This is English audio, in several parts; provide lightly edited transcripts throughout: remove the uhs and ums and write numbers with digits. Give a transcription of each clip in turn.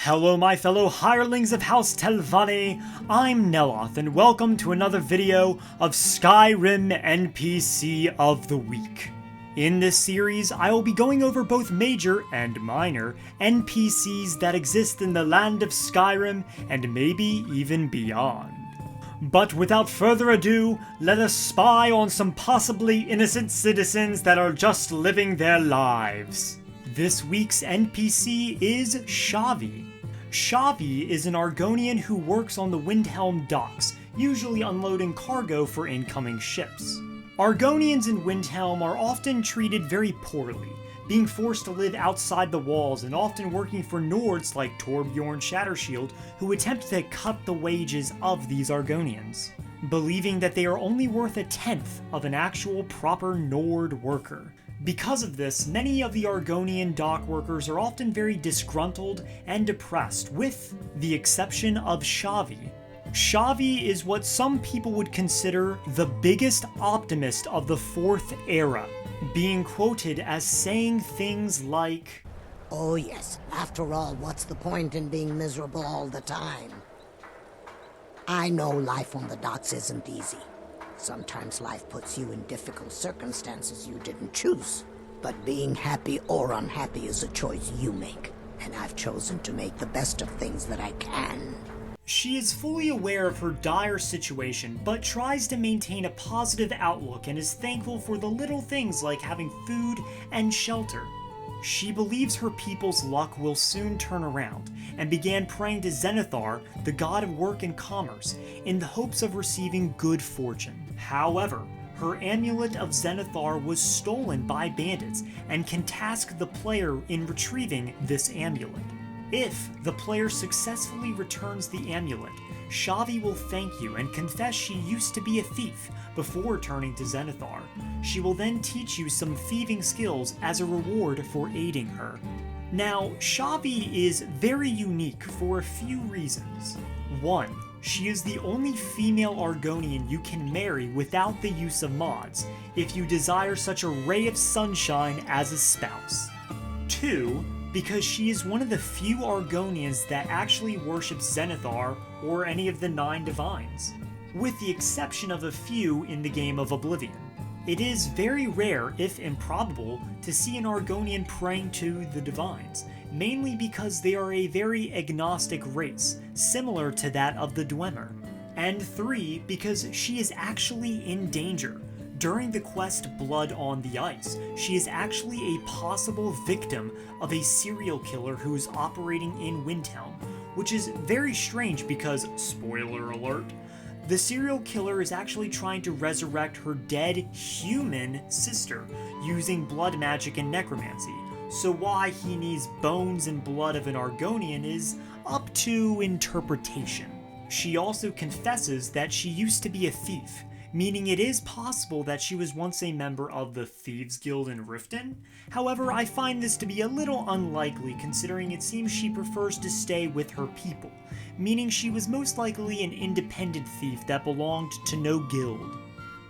Hello my fellow hirelings of House Telvanni, I'm Neloth and welcome to another video of Skyrim NPC of the Week. In this series, I will be going over both major and minor NPCs that exist in the land of Skyrim and maybe even beyond. But without further ado, let us spy on some possibly innocent citizens that are just living their lives. This week's NPC is Shahvee. Shahvee is an Argonian who works on the Windhelm docks, usually unloading cargo for incoming ships. Argonians in Windhelm are often treated very poorly, being forced to live outside the walls and often working for Nords like Torbjorn Shattershield, who attempt to cut the wages of these Argonians, believing that they are only worth a tenth of an actual proper Nord worker. Because of this, many of the Argonian dock workers are often very disgruntled and depressed, with the exception of Shahvee. Shahvee is what some people would consider the biggest optimist of the Fourth Era, being quoted as saying things like, "Oh yes, after all, what's the point in being miserable all the time? I know life on the docks isn't easy. Sometimes life puts you in difficult circumstances you didn't choose. But being happy or unhappy is a choice you make, and I've chosen to make the best of things that I can." She is fully aware of her dire situation, but tries to maintain a positive outlook and is thankful for the little things like having food and shelter. She believes her people's luck will soon turn around, and began praying to Zenithar, the god of work and commerce, in the hopes of receiving good fortune. However, her amulet of Zenithar was stolen by bandits, and can task the player in retrieving this amulet. If the player successfully returns the amulet, Shahvee will thank you and confess she used to be a thief before turning to Zenithar. She will then teach you some thieving skills as a reward for aiding her. Now, Shahvee is very unique for a few reasons. 1. She is the only female Argonian you can marry without the use of mods, if you desire such a ray of sunshine as a spouse. 2. Because she is one of the few Argonians that actually worships Zenithar or any of the 9 divines, with the exception of a few in the game of Oblivion. It is very rare, if improbable, to see an Argonian praying to the divines, mainly because they are a very agnostic race, similar to that of the Dwemer. And 3, because she is actually in danger. During the quest Blood on the Ice, she is actually a possible victim of a serial killer who is operating in Windhelm, which is very strange because, spoiler alert, the serial killer is actually trying to resurrect her dead human sister using blood magic and necromancy, so why he needs bones and blood of an Argonian is up to interpretation. She also confesses that she used to be a thief, meaning it is possible that she was once a member of the Thieves Guild in Riften. However, I find this to be a little unlikely considering it seems she prefers to stay with her people, meaning she was most likely an independent thief that belonged to no guild.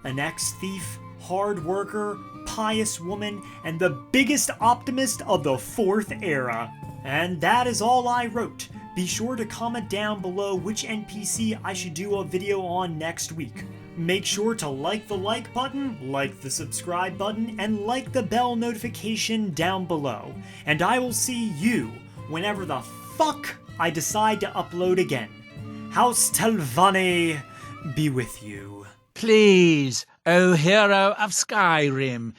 An ex-thief, hard worker, pious woman, and the biggest optimist of the Fourth Era. And that is all I wrote. Be sure to comment down below which NPC I should do a video on next week. Make sure to like the like button, like the subscribe button, and like the bell notification down below. And I will see you whenever the fuck I decide to upload again. House Telvanni be with you. Please, O hero of Skyrim,